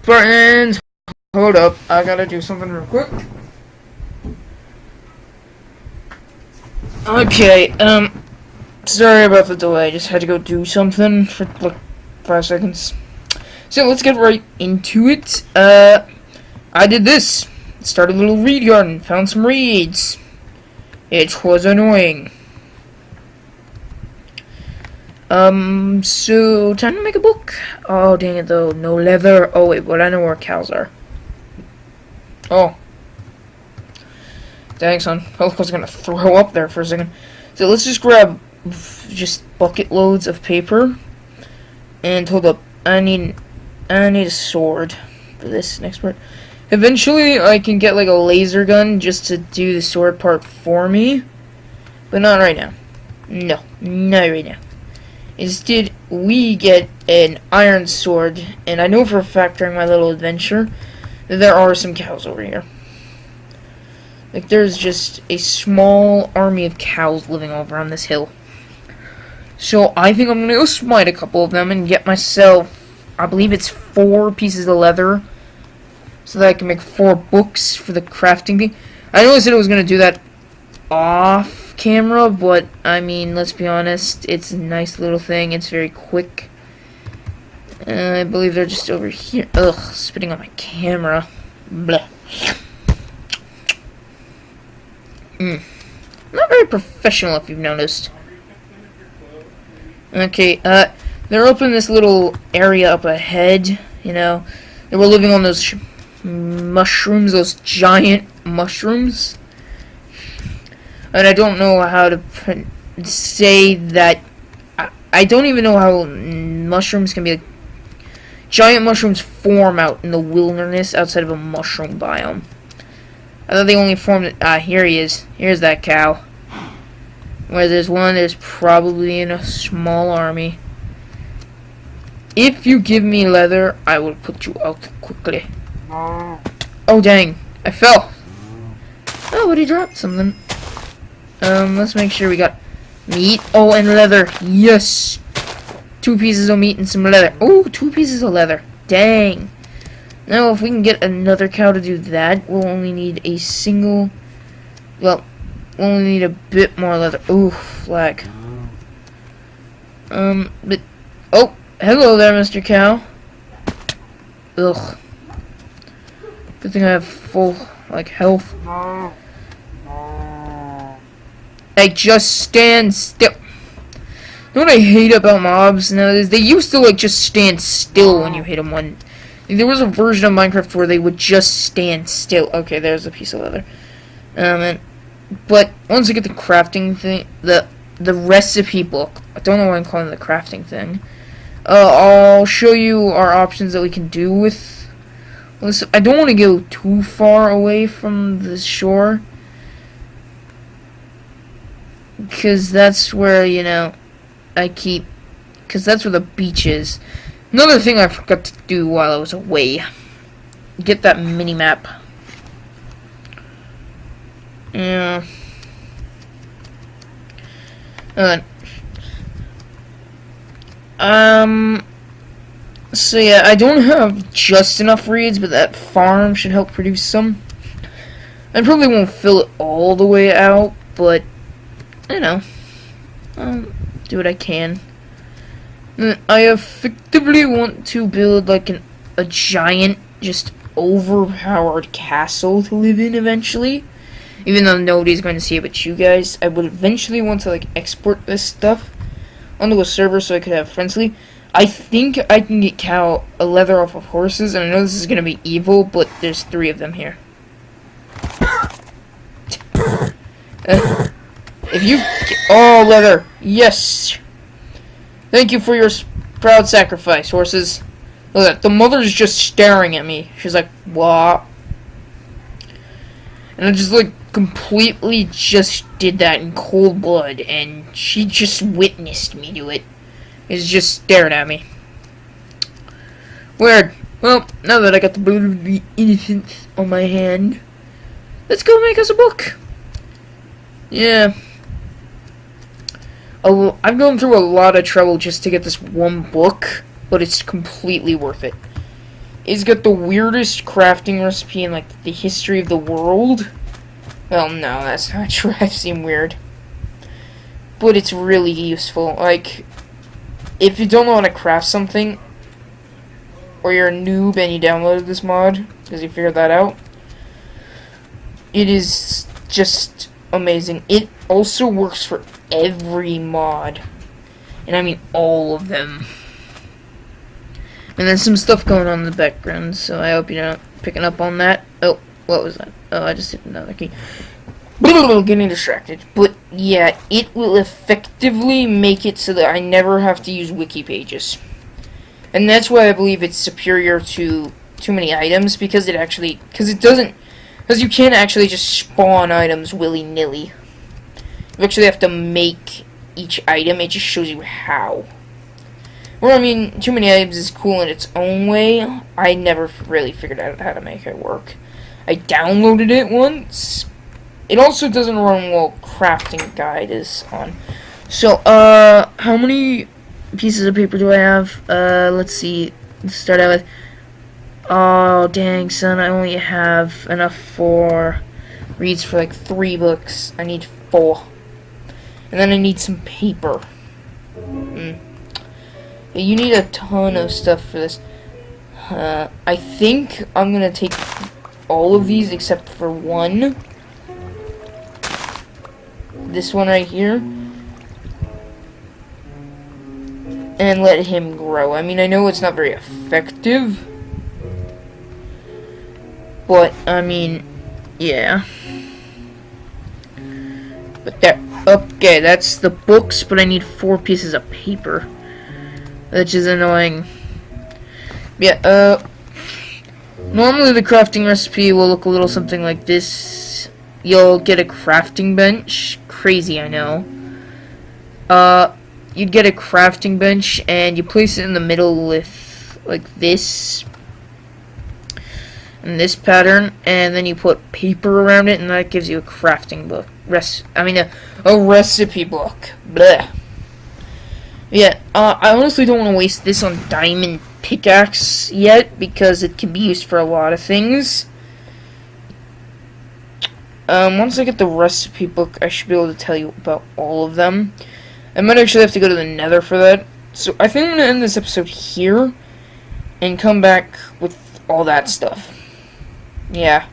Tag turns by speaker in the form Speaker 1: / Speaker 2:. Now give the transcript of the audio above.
Speaker 1: Friends, hold up. I gotta do something real quick. Okay, sorry about the delay. I just had to go do something for like 5 seconds. So let's get right into it. I did this. Started a little read garden. Found some reeds. It was annoying. So time to make a book. Oh, dang it though. No leather. Oh wait, but I know where cows are. Oh. Dang, son. I was gonna throw up there for a second. So let's just grab just bucket loads of paper. And hold up. I need a sword for this next part. Eventually, I can get like a laser gun just to do the sword part for me. But not right now. No, not right now. Instead, we get an iron sword. And I know for a fact during my little adventure that there are some cows over here. Like, there's just a small army of cows living over on this hill. So, I think I'm gonna go smite a couple of them and get myself, I believe it's 4 pieces of leather, so that I can make 4 books for the crafting thing. I know I said I was gonna do that off camera, but, I mean, let's be honest, it's a nice little thing, it's very quick. I believe they're just over here. Ugh, spitting on my camera. Blah. Not very professional, if you've noticed. Okay, they're up in this little area up ahead, you know. They were living on those mushrooms, those giant mushrooms. And I don't know how to say that. I don't even know how mushrooms can be like. Giant mushrooms form out in the wilderness outside of a mushroom biome. I thought they only formed it. Ah, here he is. Here's that cow. Where there's one, there's probably in a small army. If you give me leather, I will put you out quickly. Oh, dang. I fell. Oh, but he dropped something. Let's make sure we got meat. Oh, and leather. Yes. 2 pieces of meat and some leather. Oh, 2 pieces of leather. Dang. Now, if we can get another cow to do that, we'll only need a single... Well, we'll only need a bit more leather. Ooh, flag. But... Oh, hello there, Mr. Cow. Ugh. Good thing I have full, like, health. Hey, just stand still. You know what I hate about mobs nowadays? They used to, like, just stand still when you hit them one... There was a version of Minecraft where they would just stand still. Okay, there's a piece of leather. But once I get the crafting thing, the recipe book, I don't know why I'm calling it the crafting thing. I'll show you our options that we can do with. Listen, I don't want to go too far away from the shore, because that's where, you know, because that's where the beach is. Another thing I forgot to do while I was away. Get that mini-map. Yeah. So yeah, I don't have just enough reeds, but that farm should help produce some. I probably won't fill it all the way out, but, you know, I'll do what I can. I effectively want to build like a giant, just overpowered castle to live in eventually. Even though nobody's going to see it but you guys, I would eventually want to like export this stuff onto a server so I could have friendly. I think I can get a leather off of horses, and I know this is going to be evil, but there's 3 of them here. If you... Oh, leather! Yes! Thank you for your proud sacrifice, horses. Look at that. The mother's just staring at me. She's like, what? And I just, like, completely just did that in cold blood, and she just witnessed me do it. Is just staring at me. Weird. Well, now that I got the blood of the innocents on my hand, let's go make us a book. Yeah. I've gone through a lot of trouble just to get this one book, but it's completely worth it. It's got the weirdest crafting recipe in, like, the history of the world. Well, no, that's not true. I've seen weird. But it's really useful. Like, if you don't know how to craft something, or you're a noob and you downloaded this mod, because you figured that out, it is just amazing. It also works for every mod. And I mean all of them. And there's some stuff going on in the background, so I hope you're not picking up on that. Oh, what was that? Oh, I just hit another key. Getting distracted. But yeah, it will effectively make it so that I never have to use wiki pages. And that's why I believe it's superior to too many items, because it actually, because you can't actually just spawn items willy-nilly. You actually have to make each item. It just shows you how. Well, I mean, too many items is cool in its own way. I never really figured out how to make it work. I downloaded it once. It also doesn't run while crafting guide is on. So, how many pieces of paper do I have? Let's see. Let's start out with... Oh, dang, son. I only have enough for... reads for like 3 books. I need 4. And then I need some paper. You need a ton of stuff for this. I think I'm gonna take all of these except for one. This one right here. And let him grow. I mean, I know it's not very effective. But, I mean, yeah. But there. Okay, that's the books, but I need 4 pieces of paper. Which is annoying. Yeah, normally the crafting recipe will look a little something like this. You'll get a crafting bench. Crazy, I know. You'd get a crafting bench, and you place it in the middle with, like, this. And this pattern, and then you put paper around it, and that gives you a crafting book. A recipe book. Blech. Yeah, I honestly don't want to waste this on diamond pickaxe yet, because it can be used for a lot of things. Once I get the recipe book, I should be able to tell you about all of them. I might actually have to go to the Nether for that. So I think I'm going to end this episode here, and come back with all that stuff. Yeah.